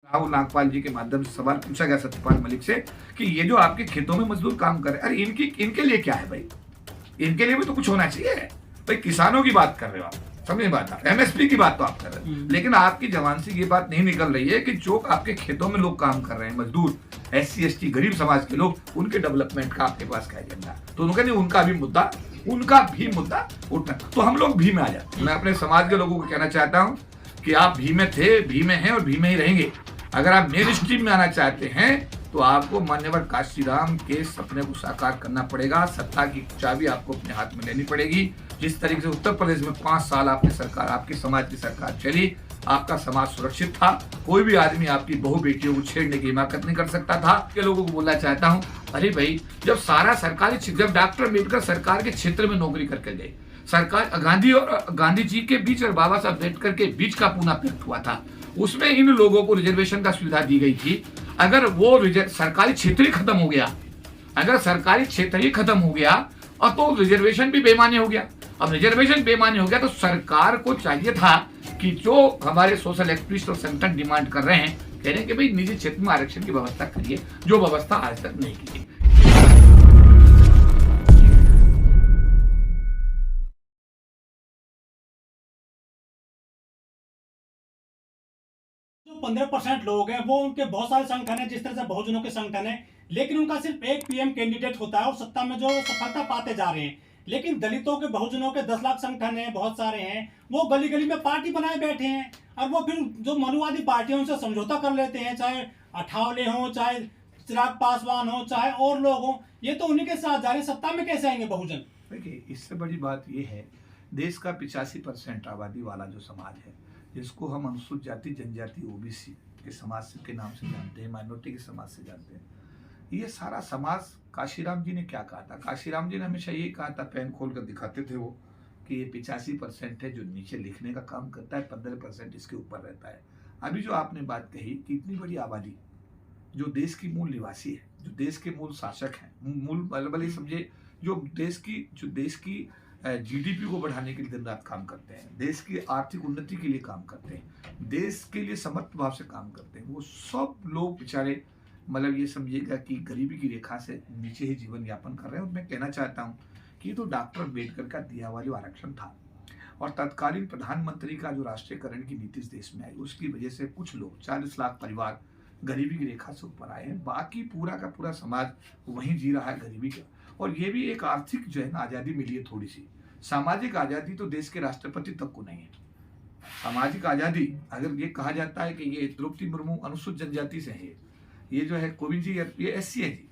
राहुल नागपाल जी के माध्यम से सवाल पूछा गया सत्यपाल मलिक से कि ये जो आपके खेतों में मजदूर काम कर रहे हैं, अरे इनके लिए क्या है भाई? इनके लिए भी तो कुछ होना चाहिए भाई। किसानों की बात कर रहे हो आप, समझे बात, आप एमएसपी की बात तो आप कर रहे हैं, लेकिन आपकी जबान से ये बात नहीं निकल रही है कि जो आपके खेतों में लोग काम कर रहे हैं, मजदूर, SC ST गरीब समाज के लोग, उनके डेवलपमेंट का आपके पास क्या एजेंडा? तो उनका उनका भी मुद्दा उठना। तो हम लोग भी में आ जाते। मैं अपने समाज के लोगों को कहना चाहता हूँ कि आप भी में थे, भी में हैं और भी में ही रहेंगे। अगर आप मेन स्ट्रीम में आना चाहते हैं तो आपको मान्यवर काशीराम के सपने को साकार करना पड़ेगा। सत्ता की चाबी आपको अपने हाथ में लेनी पड़ेगी। जिस तरीके से उत्तर प्रदेश में 5 साल आपकी सरकार, आपकी समाज की सरकार चली, आपका समाज सुरक्षित था, कोई भी आदमी आपकी बहू बेटियों को छेड़ने की हिमाकत नहीं कर सकता था। के लोगों को बोलना चाहता हूँ, अरे भाई, जब डॉक्टर अम्बेडकर सरकार के क्षेत्र में नौकरी करके गए, सरकार गांधी जी के बीच और बाबा साहब अम्बेडकर के बीच का पुनः पैक्ट हुआ था, उसमें इन लोगों को रिजर्वेशन का सुविधा दी गई थी। अगर वो सरकारी क्षेत्र ही खत्म हो गया, अगर सरकारी क्षेत्र ही खत्म हो गया और तो रिजर्वेशन भी बेमानी हो गया। अब रिजर्वेशन बेमानी हो गया तो सरकार को चाहिए था कि जो हमारे सोशल एक्टिविस्ट और संगठन डिमांड कर रहे हैं, कह रहे हैं कि भाई निजी क्षेत्र में आरक्षण की व्यवस्था करिए, जो व्यवस्था आज तक नहीं की गई। 15% लोग हैं वो उनके बहुत सारे संगठन है, जिस तरह से बहुजनों के संगठन है, लेकिन उनका सिर्फ एक PM कैंडिडेट होता है और सत्ता में जो सफलता पाते जा रहे हैं। लेकिन दलितों के, बहुजनों के 10 लाख संगठन है, बहुत सारे हैं, वो गली गली में पार्टी बनाए बैठे हैं और वो फिर जो मनुवादी पार्टी है उनसे समझौता कर लेते हैं, चाहे अठावले हो, चाहे चिराग पासवान हो, चाहे और लोग हो, ये तो उन्हीं के साथ जा रहे हैं। सत्ता में कैसे आएंगे बहुजन? देखिए, इससे बड़ी बात ये है, देश का 85% आबादी वाला जो समाज है, जिसको हम अनुसूचित जाति, जनजाति, OBC के समाज के नाम से जानते हैं, माइनॉरिटी के समाज से जानते हैं, ये सारा समाज, काशीराम जी ने क्या कहा था? काशीराम जी ने हमेशा ये कहा था, पेन खोल कर दिखाते थे वो, कि ये 85% है जो नीचे लिखने का काम करता है, 15% इसके ऊपर रहता है। अभी जो आपने बात कही कि इतनी बड़ी आबादी जो देश की मूल निवासी है, जो देश के मूल शासक हैं, मूल बल्कि समझे जो देश की GDP को बढ़ाने के लिए दिन रात काम करते हैं, देश की आर्थिक उन्नति के लिए काम करते हैं, देश के लिए समर्थ भाव से काम करते हैं, वो सब लोग बेचारे मतलब ये समझिएगा कि गरीबी की रेखा से नीचे ही जीवन यापन कर रहे हैं। और मैं कहना चाहता हूँ कि तो डॉक्टर अम्बेडकर का दिया हुआ जो आरक्षण था और तत्कालीन प्रधानमंत्री का जो राष्ट्रीयकरण की नीति देश में आई, उसकी वजह से कुछ लोग, 40 लाख परिवार गरीबी की रेखा से ऊपर आए हैं। बाकी पूरा का पूरा समाज वहीं जी रहा है गरीबी का। और ये भी एक आर्थिक जो है ना आज़ादी मिली है थोड़ी सी। सामाजिक आज़ादी तो देश के राष्ट्रपति तक को नहीं है। सामाजिक आज़ादी अगर ये कहा जाता है कि ये द्रौपदी मुर्मू अनुसूचित जनजाति से है, ये जो है कोविंद जी ये SC है जी,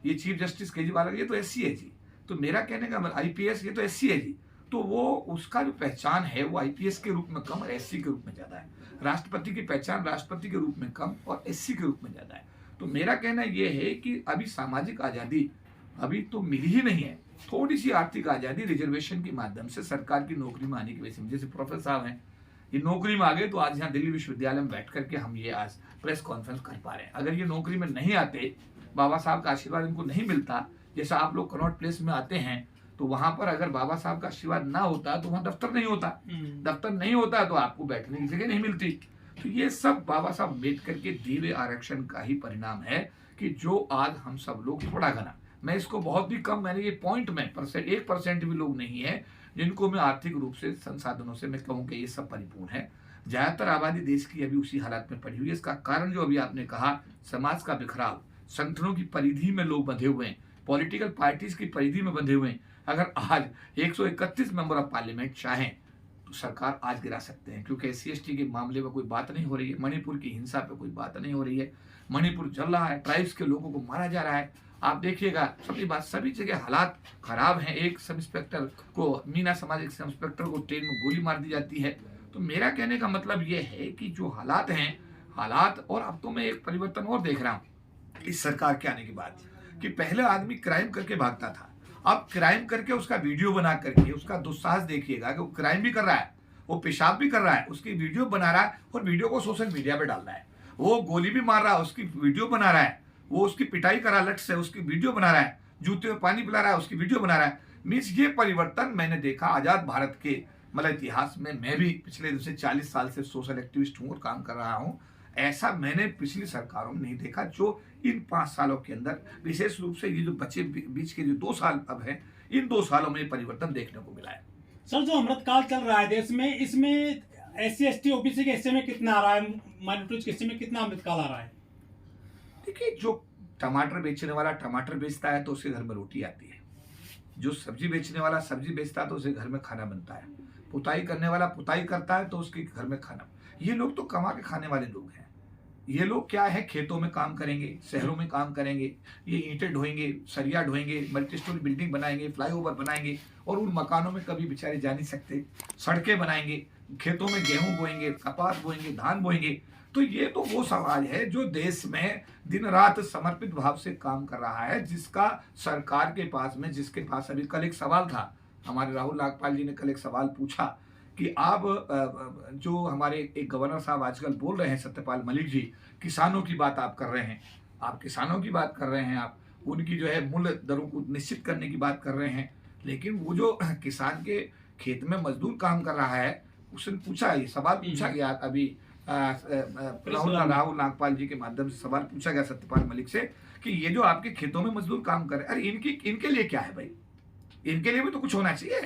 ये चीफ जस्टिस केजरीवाल ये तो SC है जी, तो मेरा कहने का मतलब IPS ये तो SC है जी, तो वो उसका जो पहचान है वो IPS के रूप में कम और SC के रूप में ज़्यादा है। राष्ट्रपति की पहचान राष्ट्रपति के रूप में कम और SC के रूप में ज़्यादा है। तो मेरा कहना ये है कि अभी सामाजिक आज़ादी अभी तो मिली ही नहीं है। थोड़ी सी आर्थिक आज़ादी रिजर्वेशन के माध्यम से सरकार की नौकरी में आने की वजह से, जैसे प्रोफेसर साहब हैं, ये नौकरी में आ गए तो आज यहाँ दिल्ली विश्वविद्यालय में बैठ करके हम ये आज प्रेस कॉन्फ्रेंस कर पा रहे हैं। अगर ये नौकरी में नहीं आते, बाबा साहब का आशीर्वाद इनको नहीं मिलता, जैसा आप लोग कनॉट प्लेस में आते हैं तो वहां पर अगर बाबा साहब का आशीर्वाद ना होता तो वहां दफ्तर नहीं होता, दफ्तर नहीं होता तो आपको बैठने की जगह नहीं मिलती। तो ये सब बाबा साहब अम्बेडकर के दिए हुए आरक्षण का ही परिणाम है कि जो आज हम सब लोग थोड़ा घना, मैं इसको बहुत भी कम, मैंने ये पॉइंट में 1% भी लोग नहीं है जिनको मैं आर्थिक रूप से संसाधनों से मैं कहूँ कि ये सब परिपूर्ण है। ज्यादातर आबादी देश की अभी उसी हालात में पड़ी हुई है। इसका कारण जो अभी आपने कहा, समाज का बिखराव, संगठनों की परिधि में लोग बंधे हुए हैं, पॉलिटिकल पार्टीज की परिधि में बंधे हुए हैं। अगर आज 131 मेंबर ऑफ पार्लियामेंट चाहें तो सरकार आज गिरा सकते हैं, क्योंकि SC ST के मामले में कोई बात नहीं हो रही है, मणिपुर की हिंसा पे कोई बात नहीं हो रही है, मणिपुर जल रहा है, ट्राइब्स के लोगों को मारा जा रहा है। आप देखिएगा सभी जगह हालात खराब हैं। एक सब इंस्पेक्टर को, मीना समाज सब इंस्पेक्टर को ट्रेन में गोली मार दी जाती है। तो मेरा कहने का मतलब ये है कि जो हालात हैं, हालात, और अब तो मैं एक परिवर्तन और देख रहा हूँ इस सरकार के आने के बाद, कि पहले आदमी क्राइम करके भागता था, अब क्राइम करके उसका वीडियो बना करके उसका दुस्साहस देखिएगा कि वो क्राइम भी कर रहा है, वो पेशाब भी कर रहा है, उसकी वीडियो बना रहा है और वीडियो को सोशल मीडिया पे डाल रहा है। वो गोली भी मार रहा है, उसकी वीडियो बना रहा है, वो उसकी पिटाई करा लट से, उसकी वीडियो बना रहा है, जूते में पानी पिला रहा है, उसकी वीडियो बना रहा है। मीन्स ये परिवर्तन मैंने देखा आजाद भारत के मतलब इतिहास में। मैं भी पिछले 40 साल से सोशल एक्टिविस्ट हूँ और काम कर रहा हूँ। ऐसा मैंने पिछली सरकारों में नहीं देखा जो इन 5 सालों के अंदर, विशेष रूप से ये जो बचे बीच के जो 2 साल अब हैं, इन 2 सालों में परिवर्तन देखने को मिला है। सर, जो अमृतकाल चल रहा है देश में, इसमें SC ST OBC के हिस्से में कितना आ रहा है, माइनॉरिटीज के हिस्से में कितना अमृतकाल आ रहा है? देखिए, जो टमाटर बेचने वाला टमाटर बेचता है तो उसके घर में रोटी आती है, जो सब्जी बेचने वाला सब्जी बेचता है तो उसके घर में खाना बनता है, पुताई करने वाला पुताई करता है तो उसके घर में खाना। ये लोग तो कमा के खाने वाले लोग हैं। ये लोग क्या है, खेतों में काम करेंगे, शहरों में काम करेंगे, ये ईंटें ढोएंगे, सरिया ढोएंगे, मल्टी स्टोरी बिल्डिंग बनाएंगे, फ्लाईओवर बनाएंगे, और उन मकानों में कभी बेचारे जा नहीं सकते, सड़कें बनाएंगे, खेतों में गेहूं बोएंगे, कपास बोएंगे, धान बोएंगे। तो ये तो वो समाज है जो देश में दिन रात समर्पित भाव से काम कर रहा है, जिसका सरकार के पास में, जिसके पास अभी कल एक सवाल था, हमारे राहुल नागपाल जी ने कल एक सवाल पूछा कि आप जो हमारे एक गवर्नर साहब आजकल बोल रहे हैं, सत्यपाल मलिक जी, किसानों की बात आप कर रहे हैं, आप किसानों की बात कर रहे हैं, आप उनकी जो है मूल्य दरों को निश्चित करने की बात कर रहे हैं, लेकिन वो जो किसान के खेत में मजदूर काम कर रहा है, उसने पूछा, ये सवाल पूछा गया अभी राहुल नागपाल जी के माध्यम से सवाल पूछा गया सत्यपाल मलिक से कि ये जो आपके खेतों में मजदूर काम कर रहे हैं, अरे इनके लिए क्या है भाई, इनके लिए भी तो कुछ होना चाहिए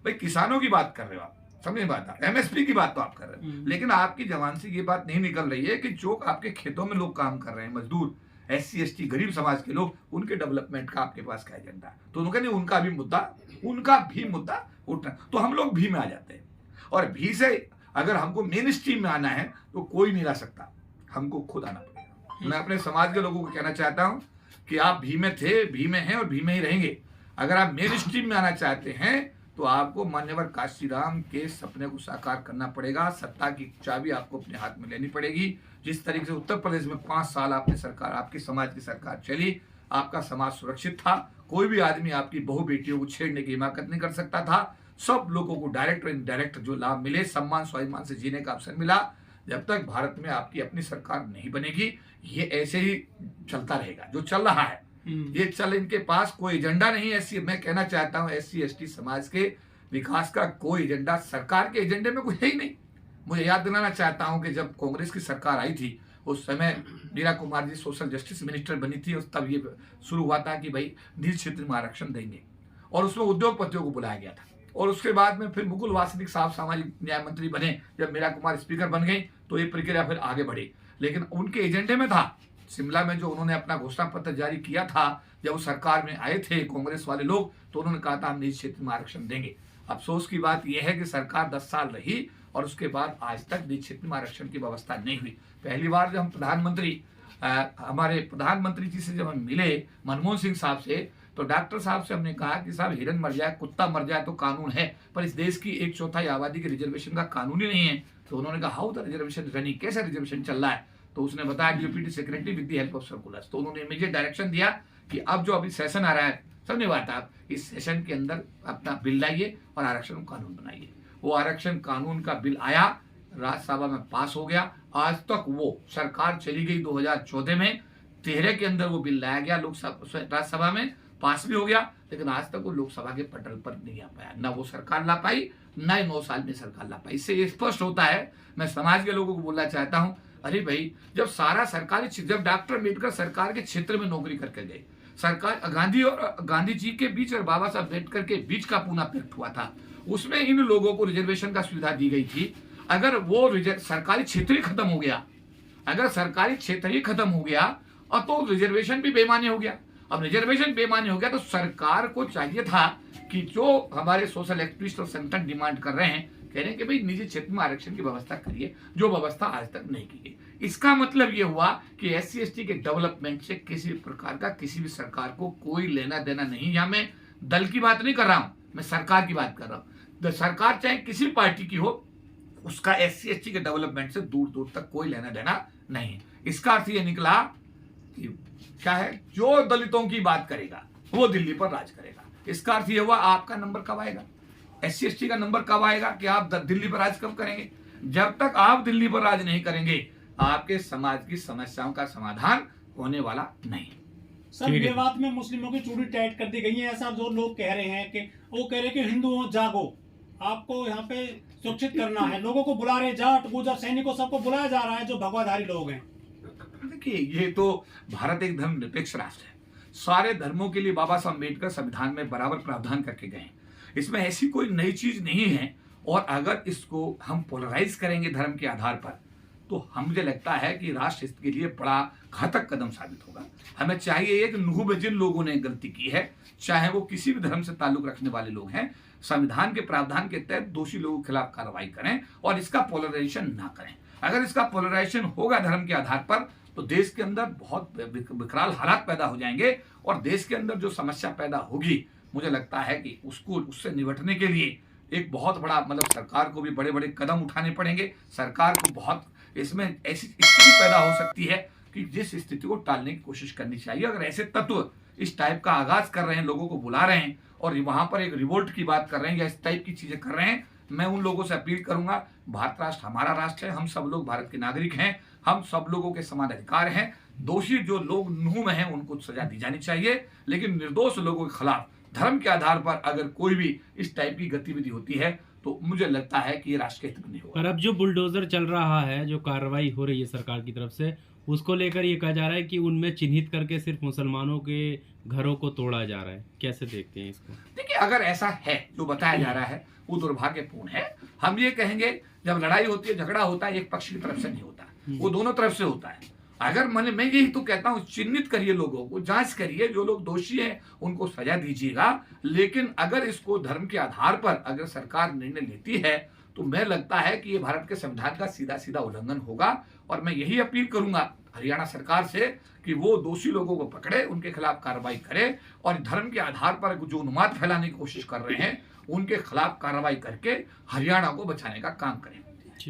भाई। किसानों की बात कर रहे हो आप, समझ बात है, MSP की बात तो आप कर रहे हो, लेकिन आपकी जबान से ये बात नहीं निकल रही है कि जो आपके खेतों में लोग काम कर रहे हैं, मजदूर, SC ST गरीब समाज के लोग, उनके डेवलपमेंट का आपके पास क्या एजेंडा है। तो उनका नहीं, उनका भी मुद्दा उठना। तो हम लोग भी में आ जाते हैं, और भी से अगर हमको मेन स्ट्रीम में आना है तो कोई नहीं ला सकता, हमको खुद आना पड़ेगा। मैं अपने समाज के लोगों को कहना चाहता हूं कि आप भी में थे, भी में हैं और भी में ही रहेंगे। अगर आप मेन स्ट्रीम में आना चाहते हैं तो आपको मान्यवर काशीराम के सपने को साकार करना पड़ेगा। सत्ता की चाबी आपको अपने हाथ में लेनी पड़ेगी। जिस तरीके से उत्तर प्रदेश में 5 साल आपने सरकार, आपके समाज की सरकार चली, आपका समाज सुरक्षित था, कोई भी आदमी आपकी बहु बेटियों को छेड़ने की हिमाकत नहीं कर सकता था, सब लोगों को डायरेक्ट और इनडायरेक्ट जो लाभ मिले, सम्मान स्वाभिमान से जीने का अवसर मिला। जब तक भारत में आपकी अपनी सरकार नहीं बनेगी, ये ऐसे ही चलता रहेगा जो चल रहा है। ये चल, इनके पास कोई एजेंडा नहीं है। मैं कहना चाहता हूं SC ST समाज के विकास का कोई एजेंडा सरकार के एजेंडे में कुछ है ही नहीं। मुझे याद दिलाना चाहता हूं कि जब कांग्रेस की सरकार आई थी, उस समय Meera Kumar ji social justice minister बनी थी, तब ये शुरू हुआ था कि भाई निजी क्षेत्र में आरक्षण देंगे, और उसमें उद्योगपतियों को बुलाया गया था। और उसके बाद में फिर मुकुल वासनिक साहब सामाजिक न्याय मंत्री बने, जब मीरा कुमार स्पीकर बन गई तो ये प्रक्रिया फिर आगे बढ़ी। लेकिन उनके एजेंडे में था, शिमला में जो उन्होंने अपना घोषणा पत्र जारी किया था, जब वो सरकार में आए थे कांग्रेस वाले लोग, तो उन्होंने कहा था हम निजी क्षेत्र में आरक्षण देंगे। अफसोस की बात यह है कि सरकार 10 साल रही और उसके बाद आज तक निजी क्षेत्र में आरक्षण की व्यवस्था नहीं हुई। पहली बार जब हम हमारे प्रधानमंत्री जी से जब हम मिले, मनमोहन सिंह साहब से, तो डॉक्टर साहब से हमने कहा कि साहब, हिरन मर जाए, कुत्ता मर जाए तो कानून है, पर इस देश की 1/4 आबादी के रिजर्वेशन का कानून ही नहीं है। तो उन्होंने कहा हाउ द रिजर्वेशन रनिंग, कैसे रिजर्वेशन चल रहा है। तो उसने बताया deputy secretary with the help of circulars. तो उन्होंने इमीडिएट डायरेक्शन दिया कि अब जो अभी सेशन आ रहा है, समझे बात आप, इस सेशन के अंदर अपना बिल लाइए और आरक्षण कानून बनाइए। वो आरक्षण कानून का बिल आया, राज्यसभा में पास हो गया। आज तक वो सरकार चली गई 2014 में, 13 के अंदर वो बिल लाया गया, राज्यसभा में पास भी हो गया, लेकिन आज तक वो लोकसभा के पटल पर नहीं आ पाया। ना वो सरकार ला पाई, ना ही 9 साल में सरकार ला पाई। इससे ये स्पष्ट होता है, मैं समाज के लोगों को बोलना चाहता हूं, अरे भाई, जब सारा सरकारी, जब डॉक्टर अम्बेडकर सरकार के क्षेत्र में नौकरी करके गए, सरकार गांधी जी के बीच और बाबा साहब अम्बेडकर के बीच का पुनः पैक्ट हुआ था, उसमें इन लोगों को रिजर्वेशन का सुविधा दी गई थी। अगर वो सरकारी क्षेत्र ही खत्म हो गया, अगर सरकारी क्षेत्र ही खत्म हो गया और तो रिजर्वेशन भी बेमानी हो गया। अब रिजर्वेशन बेमानी हो गया तो सरकार को चाहिए था कि जो हमारे सोशल एक्टिविस्ट और संगठन डिमांड कर रहे हैं, कह रहे हैं कि भाई निजी क्षेत्र में आरक्षण की व्यवस्था करिए, जो व्यवस्था आज तक नहीं की गई। इसका मतलब ये हुआ कि SC ST के डेवलपमेंट से किसी प्रकार का किसी भी सरकार को कोई लेना देना नहीं। यहाँ मैं दल की बात नहीं कर रहा हूं, मैं सरकार की बात कर रहा हूं। सरकार चाहे किसी भी पार्टी की हो, उसका SC ST के डेवलपमेंट से दूर दूर तक कोई लेना देना नहीं। इसका अर्थ ये निकला कि क्या है, जो दलितों की बात करेगा वो दिल्ली पर राज करेगा। इसका अर्थ ये हुआ, आपका नंबर कब आएगा, SC ST का नंबर कब आएगा कि आप दिल्ली पर राज कब करेंगे। जब तक आप दिल्ली पर राज नहीं करेंगे, आपके समाज की समस्याओं का समाधान होने वाला नहीं। सर, ये बात में मुस्लिमों की चूड़ी टाइट कर दी गई है, ऐसा जो लोग कह रहे हैं कि वो कह रहे हैं कि हिंदुओं जागो, आपको यहाँ पे सुरक्षित करना है। लोगों को बुला रहे, जाट गुजर सैनिकों सबको बुलाया जा रहा है जो भगवाधारी लोग हैं। देखिए, ये तो भारत एक धर्मनिरपेक्ष राष्ट्र है। सारे धर्मों के लिए बाबा साहब अम्बेडकर संविधान में बराबर प्रावधान करके गए हैं। इसमें ऐसी कोई नई चीज नहीं है। और अगर इसको हम पोलराइज करेंगे धर्म के आधार पर, तो मुझे लगता है कि राष्ट्र इसके लिए बड़ा घातक कदम साबित होगा। हमें चाहिए कि नूह में जिन लोगों ने गलती की है, चाहे वो किसी भी धर्म से ताल्लुक रखने वाले लोग हैं, संविधान के प्रावधान के तहत दोषी लोगों के खिलाफ कार्रवाई करें और इसका पोलराइजेशन ना करें। अगर इसका पोलराइजेशन होगा धर्म के आधार पर, तो देश के अंदर बहुत विकराल हालात पैदा हो जाएंगे और देश के अंदर जो समस्या पैदा होगी, मुझे लगता है कि उससे निपटने के लिए एक बहुत बड़ा सरकार को भी बड़े बड़े कदम उठाने पड़ेंगे। सरकार को बहुत इसमें ऐसी स्थिति पैदा हो सकती है कि जिस स्थिति को टालने की कोशिश करनी चाहिए। अगर ऐसे तत्व इस टाइप का आगाज कर रहे हैं, लोगों को बुला रहे हैं और वहां पर एक रिवोल्ट की बात कर रहे हैं या इस टाइप की चीजें कर रहे हैं, मैं उन लोगों से अपील करूंगा, भारत राष्ट्र हमारा राष्ट्र है, हम सब लोग भारत के नागरिक हैं, हम सब लोगों के समान अधिकार हैं। दोषी जो लोग नूह में हैं उनको सजा दी जानी चाहिए, लेकिन निर्दोष लोगों के खिलाफ धर्म के आधार पर अगर कोई भी इस टाइप की गतिविधि होती है, तो मुझे लगता है कि ये राष्ट्र के हित में नहीं होगा। पर अब जो बुलडोजर चल रहा है, जो कार्रवाई हो रही है सरकार की तरफ से, उसको लेकर ये कहा जा रहा है कि उनमें चिन्हित करके सिर्फ मुसलमानों के घरों को तोड़ा जा रहा है। कैसे देखते हैं इसको? देखिए, अगर ऐसा है जो बताया जा रहा है, वो दुर्भाग्यपूर्ण है। हम ये कहेंगे, जब लड़ाई होती है, झगड़ा होता है, एक पक्ष की तरफ से नहीं होता, वो दोनों तरफ से होता है। अगर मैं यही तो कहता हूं, चिन्हित करिए, लोगों को जांच करिए, जो लोग दोषी हैं उनको सजा दीजिएगा। लेकिन अगर इसको धर्म के आधार पर अगर सरकार निर्णय लेती है, तो मैं लगता है कि ये भारत के संविधान का सीधा सीधा उल्लंघन होगा। और मैं यही अपील करूंगा हरियाणा सरकार से कि वो दोषी लोगों को पकड़े, उनके खिलाफ कार्रवाई करे और धर्म के आधार पर जो उन्माद फैलाने की कोशिश कर रहे हैं, उनके खिलाफ कार्रवाई करके हरियाणा को बचाने का काम करें।